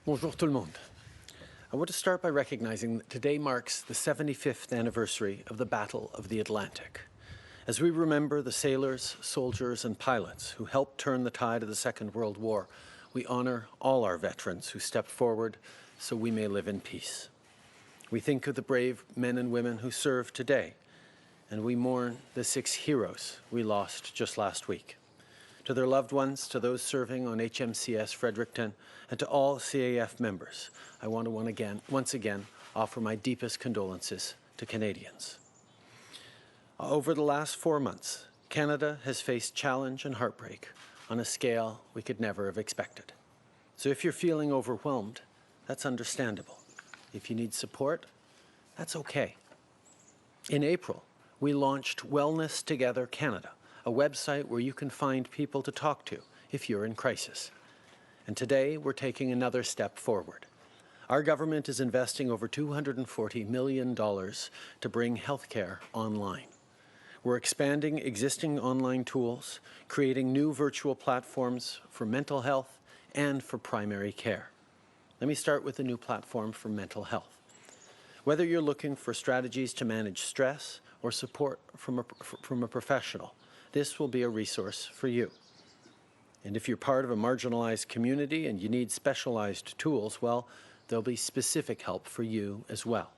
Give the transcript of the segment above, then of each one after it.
Bonjour tout le monde. I want to start by recognizing that today marks the 75th anniversary of the Battle of the Atlantic. As we remember the sailors, soldiers, and pilots who helped turn the tide of the Second World War, we honor all our veterans who stepped forward so we may live in peace. We think of the brave men and women who serve today, and we mourn the 6 heroes we lost just last week. To their loved ones, to those serving on HMCS Fredericton, and to all CAF members, I want to once again offer my deepest condolences to Canadians. Over the last 4 months, Canada has faced challenge and heartbreak on a scale we could never have expected. So if you're feeling overwhelmed, that's understandable. If you need support, that's okay. In April, we launched Wellness Together Canada, a website where you can find people to talk to if you're in crisis. And today, we're taking another step forward. Our government is investing over $240 million to bring healthcare online. We're expanding existing online tools, creating new virtual platforms for mental health and for primary care. Let me start with a new platform for mental health. Whether you're looking for strategies to manage stress or support from a professional, this will be a resource for you. And if you're part of a marginalized community and you need specialized tools, well, there'll be specific help for you as well.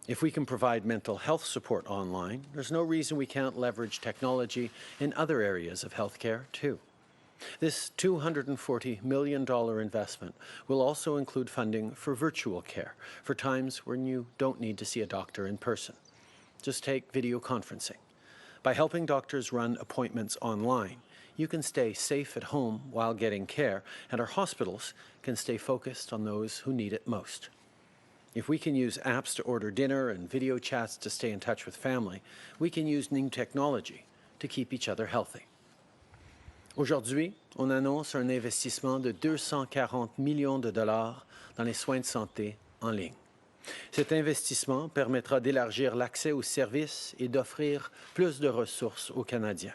If we can provide mental health support online, there's no reason we can't leverage technology in other areas of healthcare too. This $240 million investment will also include funding for virtual care for times when you don't need to see a doctor in person. Just take video conferencing. By helping doctors run appointments online, you can stay safe at home while getting care, and our hospitals can stay focused on those who need it most. If we can use apps to order dinner and video chats to stay in touch with family, we can use new technology to keep each other healthy. Aujourd'hui, on annonce un investissement de 240 millions de dollars dans les soins de santé en ligne. Cet investissement permettra d'élargir l'accès aux services et d'offrir plus de ressources aux Canadiens.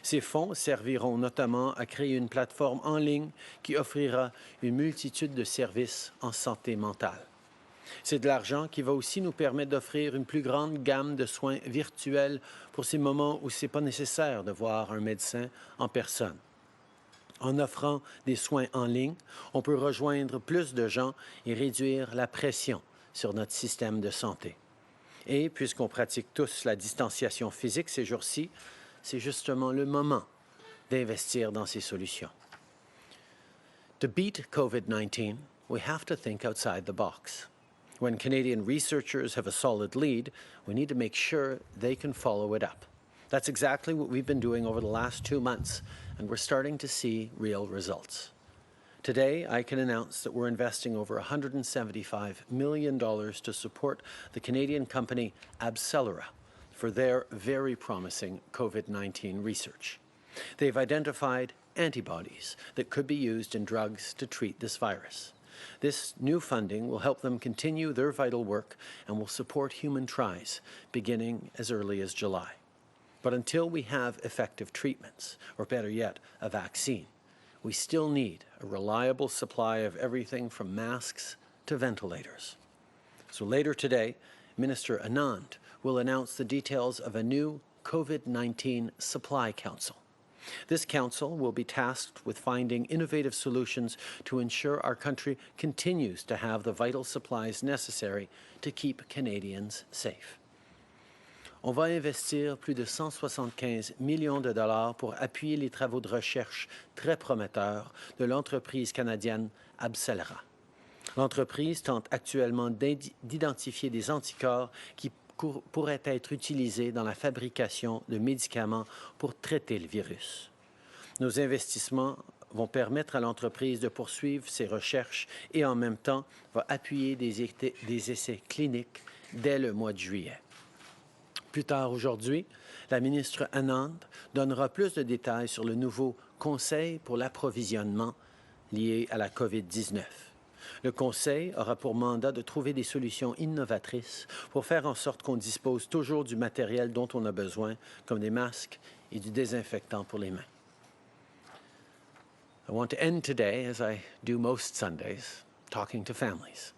Ces fonds serviront notamment à créer une plateforme en ligne qui offrira une multitude de services en santé mentale. C'est de l'argent qui va aussi nous permettre d'offrir une plus grande gamme de soins virtuels pour ces moments où ce n'est pas nécessaire de voir un médecin en personne. En offrant des soins en ligne, on peut rejoindre plus de gens et réduire la pression sur notre système de santé. Et puisqu'on pratique tous la distanciation physique ces jours-ci, c'est justement le moment d'investir dans ces solutions. To beat COVID-19, we have to think outside the box. When Canadian researchers have a solid lead, we need to make sure they can follow it up. That's exactly what we've been doing over the last 2 months, and we're starting to see real results. Today, I can announce that we're investing over $175 million to support the Canadian company AbCellera for their very promising COVID-19 research. They've identified antibodies that could be used in drugs to treat this virus. This new funding will help them continue their vital work and will support human trials beginning as early as July. But until we have effective treatments, or better yet, a vaccine, we still need a reliable supply of everything from masks to ventilators. So later today, Minister Anand will announce the details of a new COVID-19 Supply Council. This council will be tasked with finding innovative solutions to ensure our country continues to have the vital supplies necessary to keep Canadians safe. On va investir plus de 175 millions de dollars pour appuyer les travaux de recherche très prometteurs de l'entreprise canadienne AbCellera. L'entreprise tente actuellement d'identifier des anticorps qui pourraient être utilisés dans la fabrication de médicaments pour traiter le virus. Nos investissements vont permettre à l'entreprise de poursuivre ses recherches et en même temps va appuyer des essais cliniques dès le mois de juillet. Plus tard aujourd'hui, la ministre Anand donnera plus de détails sur le nouveau Conseil pour l'approvisionnement lié à la COVID-19. Le Conseil aura pour mandat de trouver des solutions innovatrices pour faire en sorte qu'on dispose toujours du matériel dont on a besoin, comme des masques et du désinfectant pour les mains. I want to end today, as I do most Sundays, talking to families,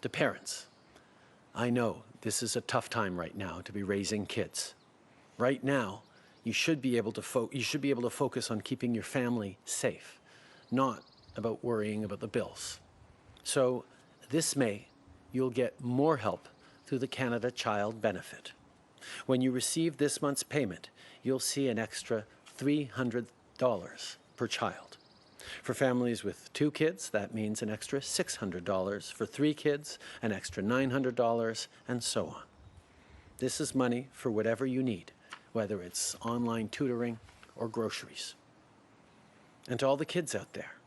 to parents. I know this is a tough time right now to be raising kids. Right now, you should be able to focus on keeping your family safe, not about worrying about the bills. So this May, you'll get more help through the Canada Child Benefit. When you receive this month's payment, you'll see an extra $300 per child. For families with 2 kids, that means an extra $600. For 3 kids, an extra $900, and so on. This is money for whatever you need, whether it's online tutoring or groceries. And to all the kids out there,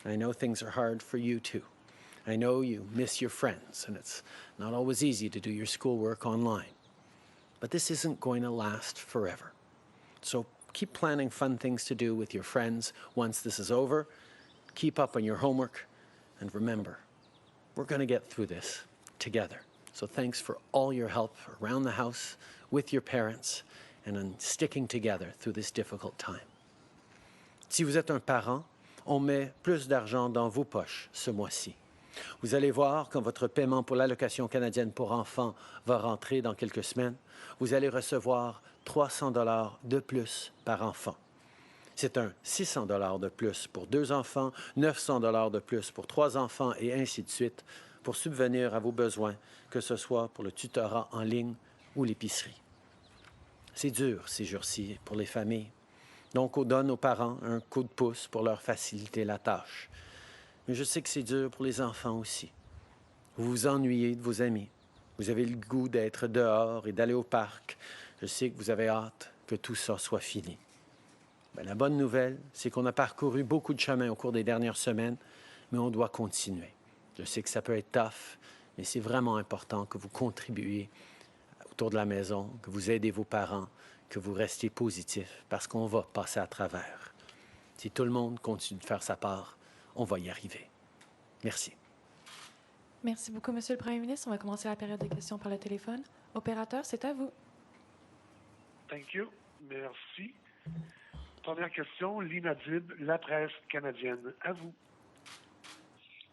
I know things are hard for you too. I know you miss your friends, and it's not always easy to do your schoolwork online. But this isn't going to last forever. So keep planning fun things to do with your friends once this is over. Keep up on your homework, and remember, we're going to get through this together. So thanks for all your help around the house, with your parents, and in sticking together through this difficult time. Si vous êtes un parent, on met plus d'argent dans vos poches ce mois-ci. Vous allez voir quand votre paiement pour l'allocation canadienne pour enfants va rentrer dans quelques semaines, vous allez recevoir $300 de plus par enfant. C'est un $600 de plus pour 2 enfants, $900 de plus pour 3 enfants et ainsi de suite pour subvenir à vos besoins, que ce soit pour le tutorat en ligne ou l'épicerie. C'est dur ces jours-ci pour les familles. Donc, on donne aux parents un coup de pouce pour leur faciliter la tâche. Mais je sais que c'est dur pour les enfants aussi. Vous vous ennuyez de vos amis. Vous avez le goût d'être dehors et d'aller au parc. Je sais que vous avez hâte que tout ça soit fini. Bien, la bonne nouvelle, c'est qu'on a parcouru beaucoup de chemin au cours des dernières semaines, mais on doit continuer. Je sais que ça peut être tough, mais c'est vraiment important que vous contribuiez autour de la maison, que vous aidez vos parents, que vous restiez positif, parce qu'on va passer à travers. Si tout le monde continue de faire sa part, on va y arriver. Merci. Merci beaucoup, Monsieur le Premier ministre. On va commencer la période de questions par le téléphone. Opérateur, c'est à vous. Thank you. Merci. Première question, Lina Dib, La Presse canadienne. À vous.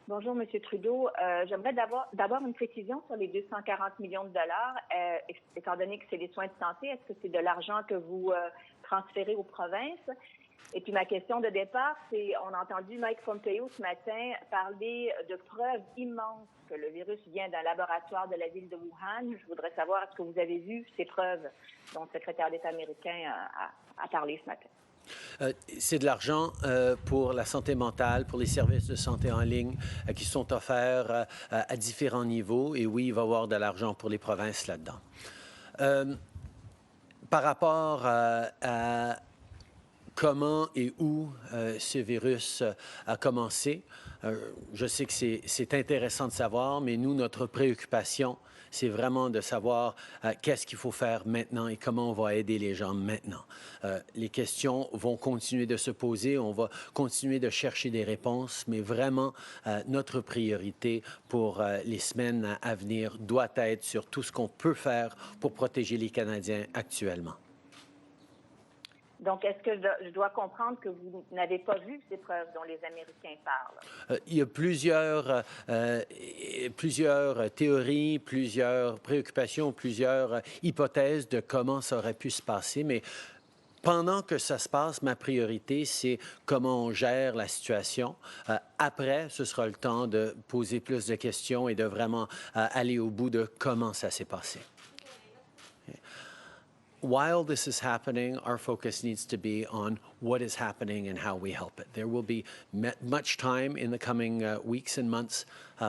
Bonjour, M. Trudeau. J'aimerais d'abord une précision sur les 240 millions de dollars. Étant donné que c'est les soins de santé, est-ce que c'est de l'argent que vous transférez aux provinces? Et puis ma question de départ, c'est, on a entendu Mike Pompeo ce matin parler de preuves immenses que le virus vient d'un laboratoire de la ville de Wuhan. Je voudrais savoir, est-ce que vous avez vu ces preuves dont le secrétaire d'État américain a parlé ce matin? C'est de l'argent pour la santé mentale, pour les services de santé en ligne qui sont offerts à différents niveaux. Et oui, il va y avoir de l'argent pour les provinces là-dedans. Par rapport à comment et où ce virus a commencé, je sais que c'est intéressant de savoir, mais nous, notre préoccupation, c'est vraiment de savoir qu'est-ce qu'il faut faire maintenant et comment on va aider les gens maintenant. Les questions vont continuer de se poser, on va continuer de chercher des réponses, mais vraiment, notre priorité pour les semaines à venir doit être sur tout ce qu'on peut faire pour protéger les Canadiens actuellement. Donc, est-ce que je dois comprendre que vous n'avez pas vu ces preuves dont les Américains parlent? Il y a plusieurs théories, plusieurs préoccupations, plusieurs hypothèses de comment ça aurait pu se passer, mais pendant que ça se passe, ma priorité, c'est comment on gère la situation. Après, ce sera le temps de poser plus de questions et de vraiment aller au bout de comment ça s'est passé. While this is happening, our focus needs to be on what is happening and how we help it. There will be much time in the coming weeks and months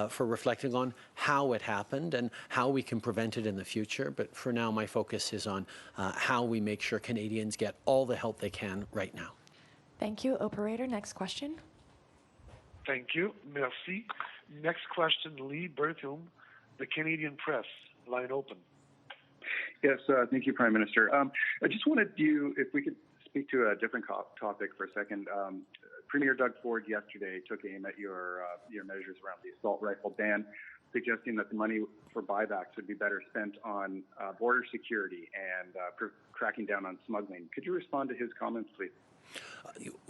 for reflecting on how it happened and how we can prevent it in the future. But for now, my focus is on how we make sure Canadians get all the help they can right now. Thank you. Operator, next question. Thank you. Merci. Next question, Lee Berthum, The Canadian Press. Line open. Yes, thank you, Prime Minister. I just wanted you, if we could speak to a different topic for a second. Premier Doug Ford yesterday took aim at your measures around the assault rifle ban, suggesting that the money for buybacks would be better spent on border security and cracking down on smuggling. Could you respond to his comments, please?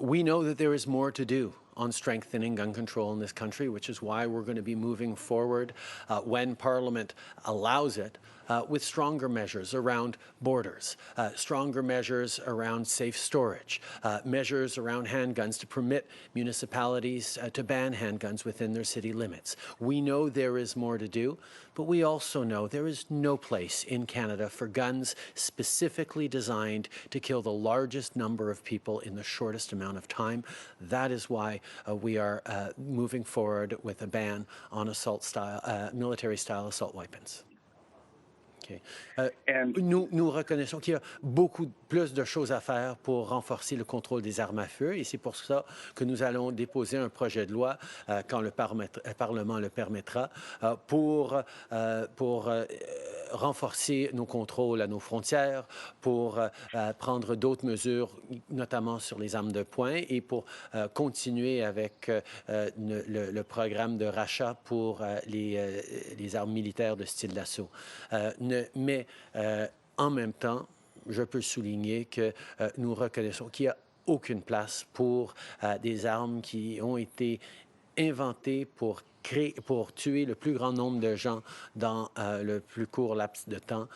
We know that there is more to do on strengthening gun control in this country, which is why we're going to be moving forward when Parliament allows it with stronger measures around borders, stronger measures around safe storage, measures around handguns to permit municipalities to ban handguns within their city limits. We know there is more to do, but we also know there is no place in Canada for guns specifically designed to kill the largest number of people in the shortest amount of time. That is why we are moving forward with a ban on military-style assault weapons. Okay. Nous reconnaissons qu'il y a beaucoup plus de choses à faire pour renforcer le contrôle des armes à feu et c'est pour ça que nous allons déposer un projet de loi quand le Parlement le permettra pour renforcer nos contrôles à nos frontières, pour prendre d'autres mesures, notamment sur les armes de poing et pour continuer avec le programme de rachat pour les armes militaires de style d'assaut. Mais en même temps, je peux souligner que nous reconnaissons qu'il n'y a aucune place pour des armes qui ont été inventées pour tuer le plus grand nombre de gens dans le plus court laps de temps.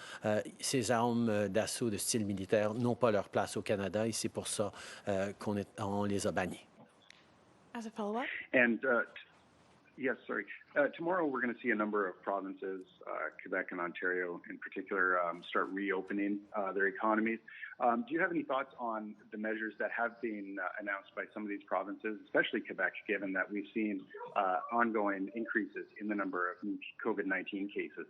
Ces armes d'assaut de style militaire n'ont pas leur place au Canada et c'est pour ça qu'on les a bannies. As a follow-up? Yes, sorry. Tomorrow, we're going to see a number of provinces, Quebec and Ontario in particular, start reopening their economies. Do you have any thoughts on the measures that have been announced by some of these provinces, especially Quebec, given that we've seen ongoing increases in the number of COVID-19 cases?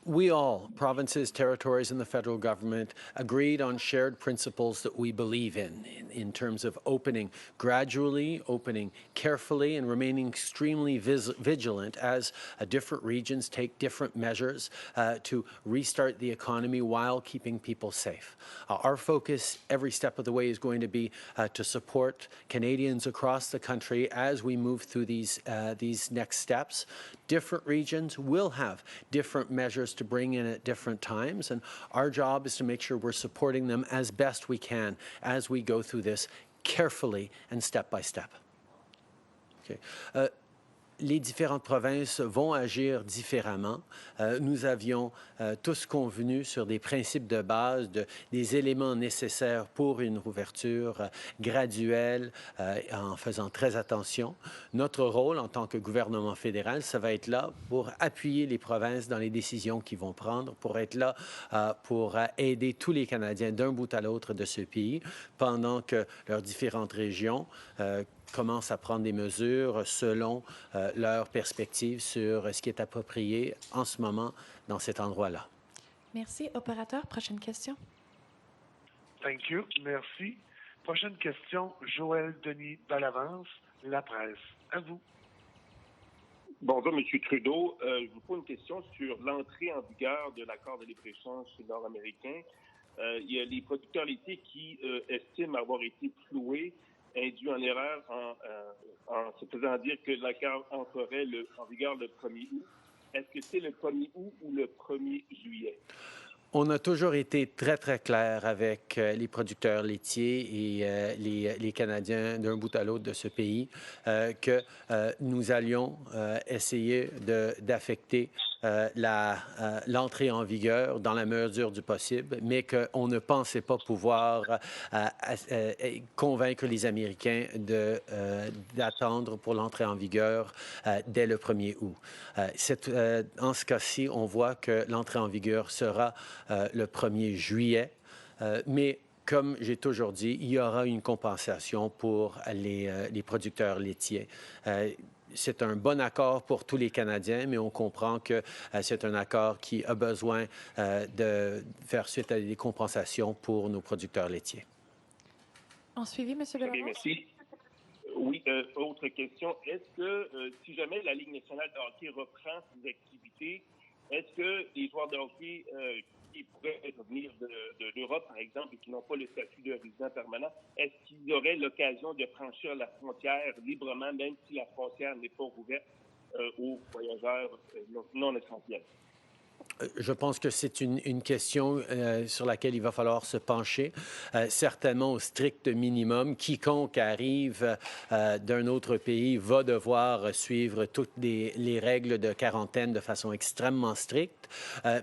We all, provinces, territories, and the federal government, agreed on shared principles that we believe in terms of opening gradually, opening carefully, and remaining extremely vigilant as different regions take different measures to restart the economy while keeping people safe. Our focus every step of the way is going to be to support Canadians across the country as we move through these next steps. Different regions will have different measures to bring in at different times, and our job is to make sure we're supporting them as best we can as we go through this carefully and step by step. Okay. Les différentes provinces vont agir différemment. Nous avions tous convenu sur des principes de base, des éléments nécessaires pour une ouverture graduelle en faisant très attention. Notre rôle en tant que gouvernement fédéral, ça va être là pour appuyer les provinces dans les décisions qu'ils vont prendre, pour être là pour aider tous les Canadiens d'un bout à l'autre de ce pays pendant que leurs différentes régions commencent à prendre des mesures selon leur perspective sur ce qui est approprié en ce moment dans cet endroit-là. Merci. Opérateur, prochaine question. Thank you. Merci. Prochaine question, Joël Denis Bellavance, La Presse. À vous. Bonjour, M. Trudeau. Je vous pose une question sur l'entrée en vigueur de l'accord de libre-échange nord-américain. Il y a les producteurs laitiers qui estiment avoir été floués, induit en erreur en se faisant dire que l'accord entrerait en vigueur le 1er août. Est-ce que c'est le 1er août ou le 1er juillet? On a toujours été très, très clair avec les producteurs laitiers et les Canadiens d'un bout à l'autre de ce pays que nous allions essayer d'affecter l'entrée en vigueur dans la mesure du possible, mais qu'on ne pensait pas pouvoir convaincre les Américains d'attendre pour l'entrée en vigueur dès le 1er août. En ce cas-ci, on voit que l'entrée en vigueur sera le 1er juillet, mais comme j'ai toujours dit, il y aura une compensation pour les producteurs laitiers. C'est un bon accord pour tous les Canadiens, mais on comprend que c'est un accord qui a besoin de faire suite à des compensations pour nos producteurs laitiers. En suivi, M. Bellavance? Okay, merci. Oui, autre question. Est-ce que si jamais la Ligue nationale de hockey reprend ses activités, est-ce que les joueurs de hockey qui pourraient venir de l'Europe, par exemple, et qui n'ont pas le statut de résident permanent, est-ce qu'ils auraient l'occasion de franchir la frontière librement, même si la frontière n'est pas ouverte aux voyageurs non essentiels? Je pense que c'est une question sur laquelle il va falloir se pencher. Certainement, au strict minimum, quiconque arrive d'un autre pays va devoir suivre toutes les règles de quarantaine de façon extrêmement stricte,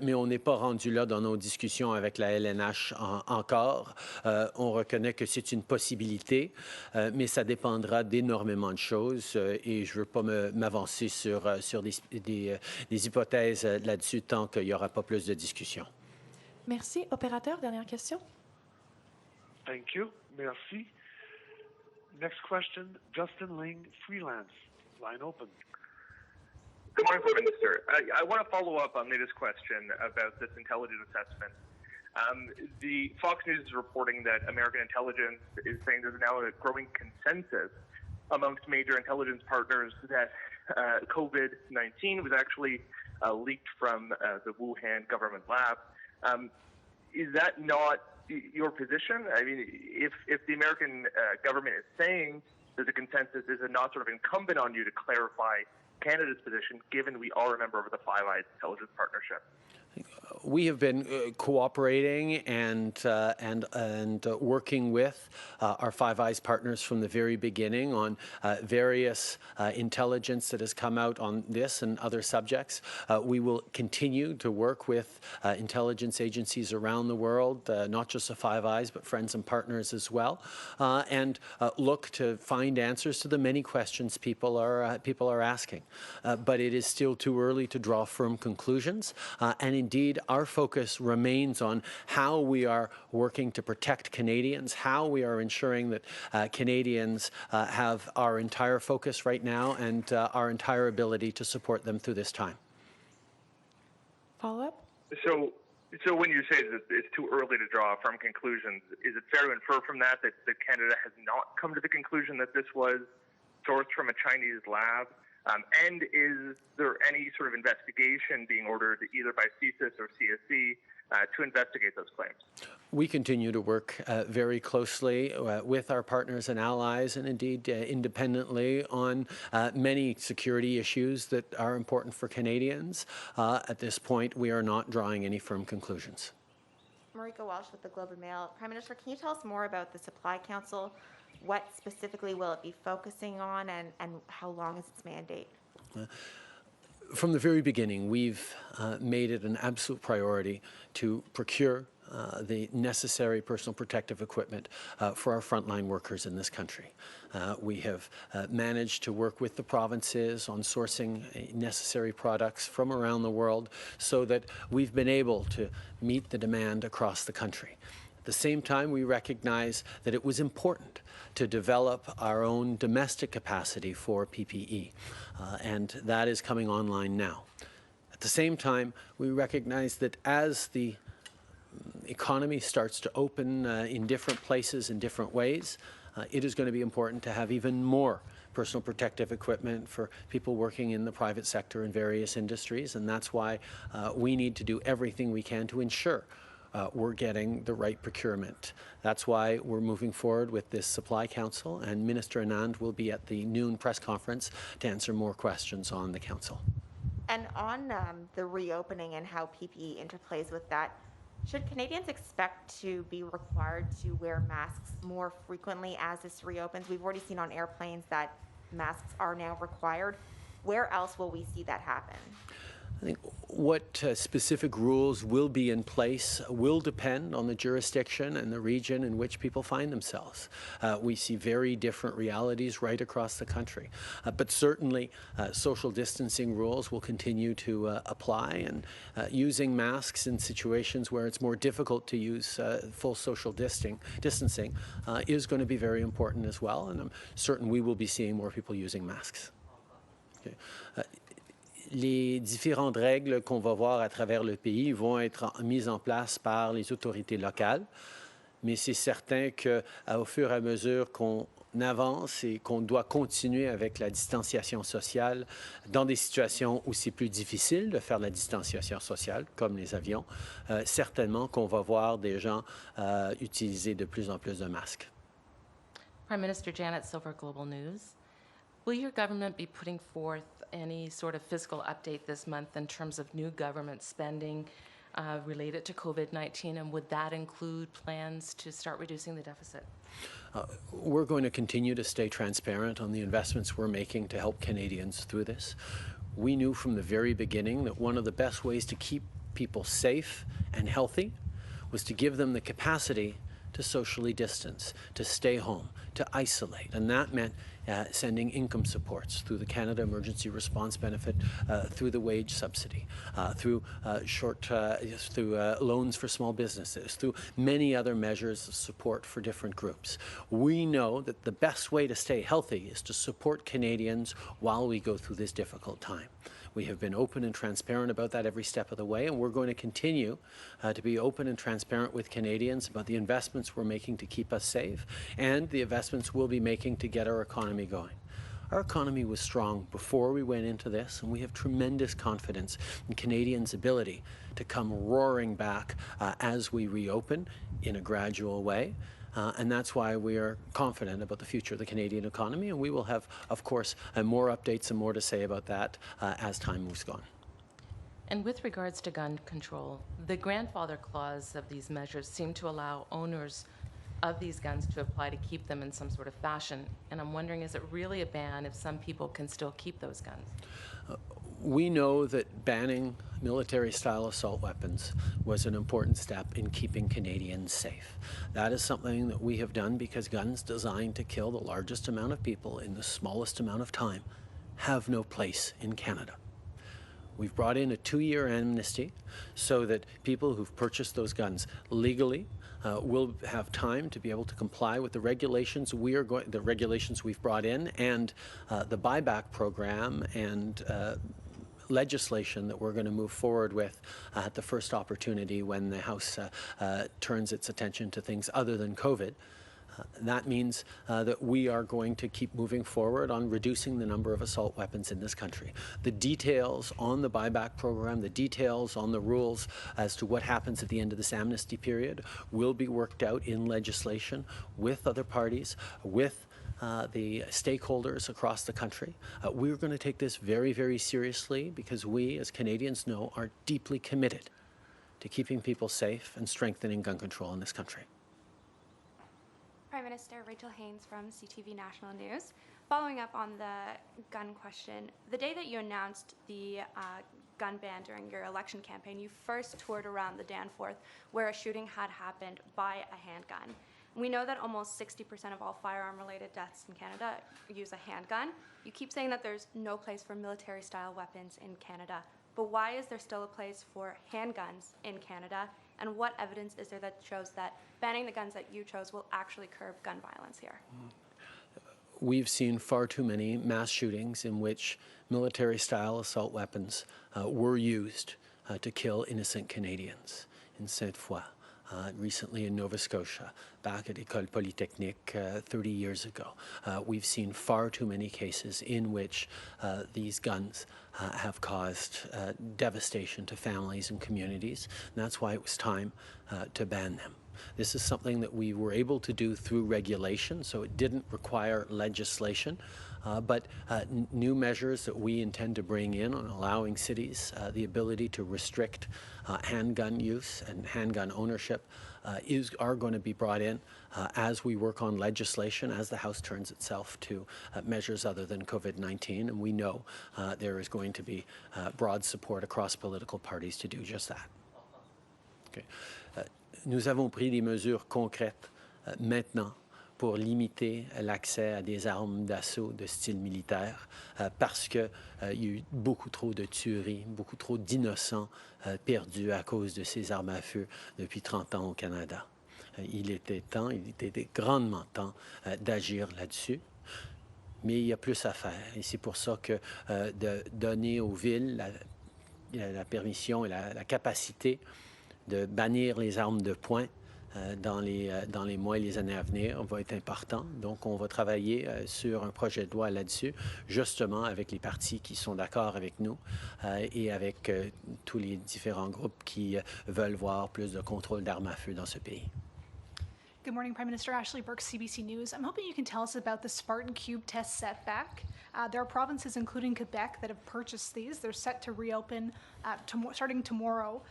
mais on n'est pas rendu là dans nos discussions avec la LNH encore. On reconnaît que c'est une possibilité, mais ça dépendra d'énormément de choses et je ne veux pas m'avancer sur des hypothèses là-dessus tant qu'il n'y aura pas plus de discussion. Merci. Opérateur, dernière question. Thank you. Merci. Next question, Justin Ling, freelance. Line open. Good morning, Prime Minister. I want to follow up on Nita's question about this intelligence assessment. The Fox News is reporting that American intelligence is saying there's now a growing consensus amongst major intelligence partners that COVID-19 was actually leaked from the Wuhan government lab. Is that not your position? I mean, if the American government is saying there's a consensus, is it not sort of incumbent on you to clarify Canada's position, given we are a member of the Five Eyes intelligence partnership? We have been cooperating and working with our Five Eyes partners from the very beginning on various intelligence that has come out on this and other subjects. We will continue to work with intelligence agencies around the world, not just the Five Eyes, but friends and partners as well, and look to find answers to the many questions people are asking. But it is still too early to draw firm conclusions, and indeed, our focus remains on how we are working to protect Canadians, how we are ensuring that Canadians have our entire focus right now and our entire ability to support them through this time. Follow-up? So when you say that it's too early to draw firm conclusions, is it fair to infer from that Canada has not come to the conclusion that this was sourced from a Chinese lab? And is there any sort of investigation being ordered either by CSIS or CSE to investigate those claims? We continue to work very closely with our partners and allies and indeed independently on many security issues that are important for Canadians. At this point, we are not drawing any firm conclusions. Marika Walsh with the Globe and Mail. Prime Minister, can you tell us more about the Supply Council? What specifically will it be focusing on and how long is its mandate? From the very beginning, we've made it an absolute priority to procure the necessary personal protective equipment for our frontline workers in this country. We have managed to work with the provinces on sourcing necessary products from around the world so that we've been able to meet the demand across the country. At the same time, we recognize that it was important to develop our own domestic capacity for PPE, and that is coming online now. At the same time, we recognize that as the economy starts to open in different places in different ways, it is going to be important to have even more personal protective equipment for people working in the private sector in various industries, and that's why we need to do everything we can to ensure we're getting the right procurement. That's why we're moving forward with this Supply Council, and Minister Anand will be at the noon press conference to answer more questions on the Council. And on the reopening and how PPE interplays with that, should Canadians expect to be required to wear masks more frequently as this reopens? We've already seen on airplanes that masks are now required. Where else will we see that happen? I think what specific rules will be in place will depend on the jurisdiction and the region in which people find themselves. We see very different realities right across the country. But certainly, social distancing rules will continue to apply, and using masks in situations where it's more difficult to use full social distancing is going to be very important as well, and I'm certain we will be seeing more people using masks. Okay. Les différentes règles qu'on va voir à travers le pays vont être mises en place par les autorités locales, mais c'est certain qu'au fur et à mesure qu'on avance et qu'on doit continuer avec la distanciation sociale dans des situations où c'est plus difficile de faire la distanciation sociale, comme les avions, certainement qu'on va voir des gens utiliser de plus en plus de masques. Prime Minister Janet Silver, Global News. Will your government be putting forth any sort of fiscal update this month in terms of new government spending related to COVID-19, and would that include plans to start reducing the deficit? We're going to continue to stay transparent on the investments we're making to help Canadians through this. We knew from the very beginning that one of the best ways to keep people safe and healthy was to give them the capacity to socially distance, to stay home, to isolate. And that meant sending income supports through the Canada Emergency Response Benefit, through the wage subsidy, through loans for small businesses, through many other measures of support for different groups. We know that the best way to stay healthy is to support Canadians while we go through this difficult time. We have been open and transparent about that every step of the way, and we're going to continue to be open and transparent with Canadians about the investments we're making to keep us safe and the investments we'll be making to get our economy going. Our economy was strong before we went into this, and we have tremendous confidence in Canadians' ability to come roaring back as we reopen in a gradual way. And that's why we are confident about the future of the Canadian economy, and we will have, of course, more updates and more to say about that as time moves on. And with regards to gun control, the grandfather clause of these measures seem to allow owners of these guns to apply to keep them in some sort of fashion. And I'm wondering, is it really a ban if some people can still keep those guns? We know that banning military-style assault weapons was an important step in keeping Canadians safe. That is something that we have done because guns designed to kill the largest amount of people in the smallest amount of time have no place in Canada. We've brought in a 2-year amnesty so that people who've purchased those guns legally will have time to be able to comply with the regulations the regulations we've brought in, and the buyback program and legislation that we're going to move forward with at the first opportunity when the House turns its attention to things other than COVID. That means that we are going to keep moving forward on reducing the number of assault weapons in this country. The details on the buyback program, the details on the rules as to what happens at the end of this amnesty period will be worked out in legislation with other parties, with the stakeholders across the country. We're going to take this very, very seriously because we, as Canadians know, are deeply committed to keeping people safe and strengthening gun control in this country. Prime Minister Rachel Haynes from CTV National News. Following up on the gun question, the day that you announced the gun ban during your election campaign, you first toured around the Danforth where a shooting had happened by a handgun. We know that almost 60% of all firearm-related deaths in Canada use a handgun. You keep saying that there's no place for military-style weapons in Canada, but why is there still a place for handguns in Canada? And what evidence is there that shows that banning the guns that you chose will actually curb gun violence here? We've seen far too many mass shootings in which military-style assault weapons were used to kill innocent Canadians. In Sainte-Foy, recently in Nova Scotia, back at École Polytechnique 30 years ago. We've seen far too many cases in which these guns have caused devastation to families and communities, and that's why it was time to ban them. This is something that we were able to do through regulation, so it didn't require legislation. But new measures that we intend to bring in on allowing cities the ability to restrict handgun use and handgun ownership are going to be brought in as we work on legislation, as the House turns itself to measures other than COVID-19. And we know there is going to be broad support across political parties to do just that. Okay. Nous avons pris des mesures concrètes maintenant pour limiter l'accès à des armes d'assaut de style militaire parce qu'il y a eu beaucoup trop de tueries, beaucoup trop d'innocents perdus à cause de ces armes à feu depuis 30 ans au Canada. Il était grandement temps d'agir là-dessus. Mais il y a plus à faire et c'est pour ça que de donner aux villes la permission et la capacité de bannir les armes de poing dans les mois et les années à venir va être important. Donc, on va travailler sur un projet de loi là-dessus, justement avec les partis qui sont d'accord avec nous et avec tous les différents groupes qui veulent voir plus de contrôle d'armes à feu dans ce pays. Good morning, Prime Minister. Ashley Burke, CBC News. I'm hoping you can tell us about the Spartan Cube test setback. There are provinces, including Quebec, that have purchased these. They're set to reopen starting tomorrow.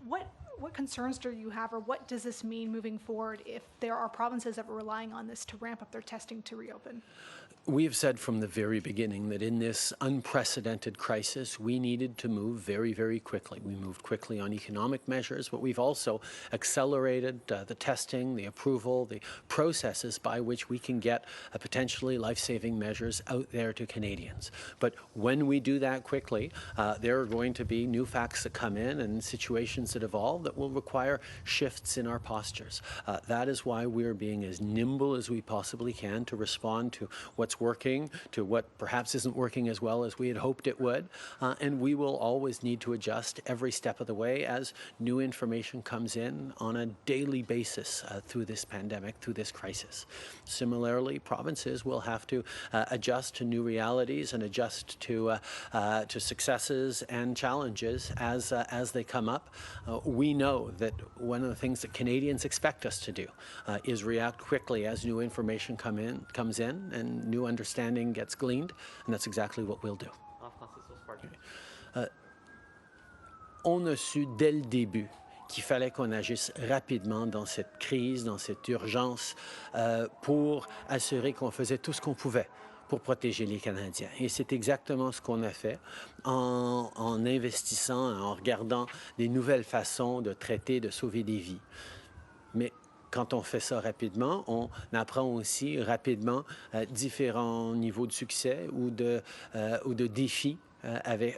What concerns do you have, or what does this mean moving forward if there are provinces that are relying on this to ramp up their testing to reopen? We have said from the very beginning that in this unprecedented crisis, we needed to move very, very quickly. We moved quickly on economic measures, but we've also accelerated the testing, the approval, the processes by which we can get potentially life-saving measures out there to Canadians. But when we do that quickly, there are going to be new facts that come in and situations that evolve that will require shifts in our postures. That is why we're being as nimble as we possibly can to respond to what's working, to what perhaps isn't working as well as we had hoped it would, and we will always need to adjust every step of the way as new information comes in on a daily basis through this pandemic, through this crisis. Similarly, provinces will have to adjust to new realities and adjust to successes and challenges as they come up. We know that one of the things that Canadians expect us to do is react quickly as new information comes in and new understanding gets gleaned, and that's exactly what we'll do. On a su dès le début qu'il fallait qu'on agisse rapidement dans cette crise, dans cette urgence, pour assurer qu'on faisait tout ce qu'on pouvait pour protéger les Canadiens. Et c'est exactement ce qu'on a fait en investissant, en regardant des nouvelles façons de traiter, de sauver des vies. Mais quand on fait ça rapidement, on apprend aussi rapidement différents niveaux de succès ou de défis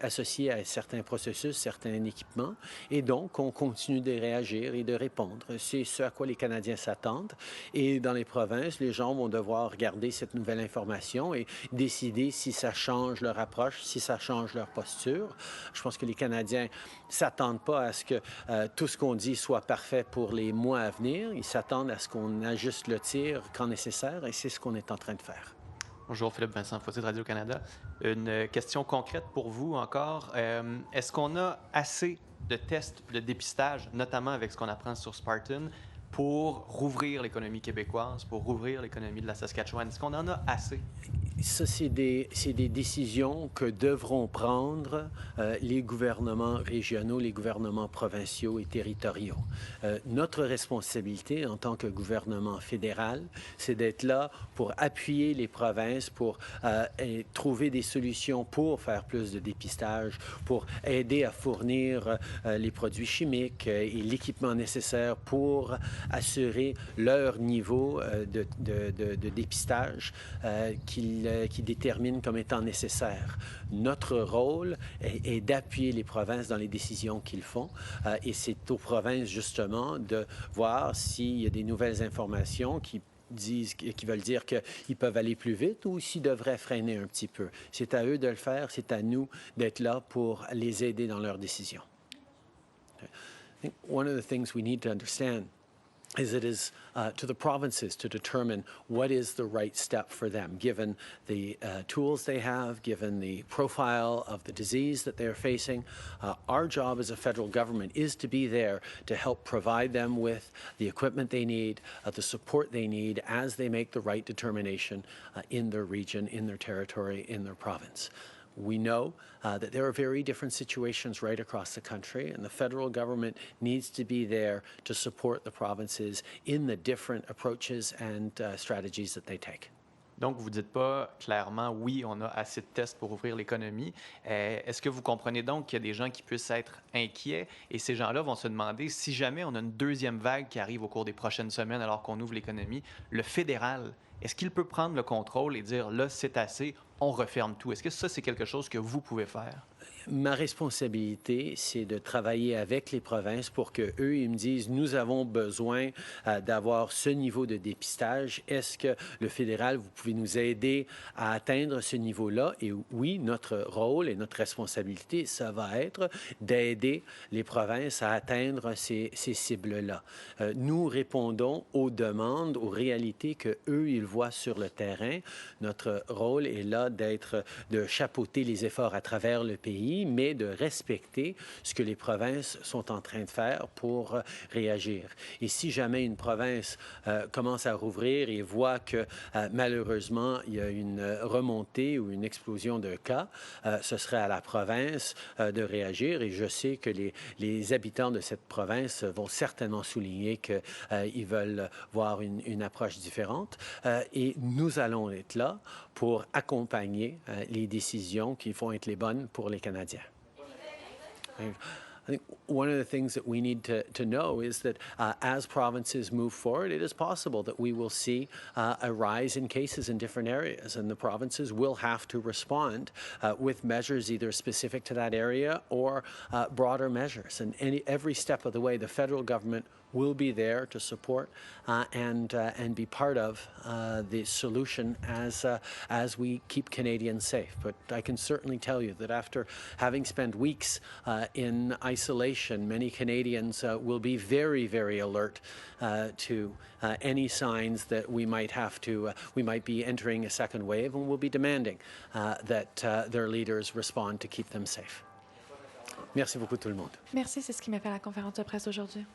associés à certains processus, certains équipements. Et donc, on continue de réagir et de répondre. C'est ce à quoi les Canadiens s'attendent. Et dans les provinces, les gens vont devoir regarder cette nouvelle information et décider si ça change leur approche, si ça change leur posture. Je pense que les Canadiens ne s'attendent pas à ce que tout ce qu'on dit soit parfait pour les mois à venir. Ils s'attendent à ce qu'on ajuste le tir quand nécessaire, et c'est ce qu'on est en train de faire. Bonjour, Philippe Vincent Fossé de Radio-Canada. Une question concrète pour vous encore. Est-ce qu'on a assez de tests de dépistage, notamment avec ce qu'on apprend sur Spartan, pour rouvrir l'économie québécoise, pour rouvrir l'économie de la Saskatchewan? Est-ce qu'on en a assez? Ça, c'est des décisions que devront prendre les gouvernements régionaux, les gouvernements provinciaux et territoriaux. Notre responsabilité en tant que gouvernement fédéral, c'est d'être là pour appuyer les provinces, pour trouver des solutions pour faire plus de dépistage, pour aider à fournir les produits chimiques et l'équipement nécessaire pour assurer leur niveau de dépistage qui déterminent comme étant nécessaire. Notre rôle est d'appuyer les provinces dans les décisions qu'ils font et c'est aux provinces justement de voir s'il y a des nouvelles informations qui veulent dire qu'ils peuvent aller plus vite ou s'ils devraient freiner un petit peu. C'est à eux de le faire, c'est à nous d'être là pour les aider dans leurs décisions. I think one of the things we need to understand is it is to the provinces to determine what is the right step for them, given the tools they have, given the profile of the disease that they're facing. Our job as a federal government is to be there to help provide them with the equipment they need, the support they need as they make the right determination in their region, in their territory, in their province. We know that there are very different situations right across the country, and the federal government needs to be there to support the provinces in the different approaches and strategies that they take. Donc, vous ne dites pas clairement, oui, on a assez de tests pour ouvrir l'économie. Est-ce que vous comprenez donc qu'il y a des gens qui puissent être inquiets et ces gens-là vont se demander si jamais on a une deuxième vague qui arrive au cours des prochaines semaines alors qu'on ouvre l'économie, le fédéral, est-ce qu'il peut prendre le contrôle et dire là, c'est assez, on referme tout? Est-ce que ça, c'est quelque chose que vous pouvez faire? Ma responsabilité, c'est de travailler avec les provinces pour qu'eux, ils me disent, nous avons besoin d'avoir ce niveau de dépistage. Est-ce que le fédéral, vous pouvez nous aider à atteindre ce niveau-là? Et oui, notre rôle et notre responsabilité, ça va être d'aider les provinces à atteindre ces cibles-là. Nous répondons aux demandes, aux réalités qu'eux, ils voient sur le terrain. Notre rôle est là de chapeauter les efforts à travers le pays pays, mais de respecter ce que les provinces sont en train de faire pour réagir. Et si jamais une province commence à rouvrir et voit que malheureusement il y a une remontée ou une explosion de cas, ce serait à la province de réagir. Et je sais que les habitants de cette province vont certainement souligner qu'ils veulent voir une approche différente. Et nous allons être là pour accompagner les décisions qui vont être les bonnes pour les Canadiens. I think one of the things that we need to know is that as provinces move forward, it is possible that we will see a rise in cases in different areas, and the provinces will have to respond with measures either specific to that area or broader measures. And every step of the way, the federal government will be there to support and be part of the solution as we keep Canadians safe. But I can certainly tell you that after having spent weeks in isolation, many Canadians will be very, very alert to any signs that we might be entering a second wave, and will be demanding that their leaders respond to keep them safe. Merci beaucoup tout le monde. Merci, c'est ce qui m'a fait la conférence de presse aujourd'hui.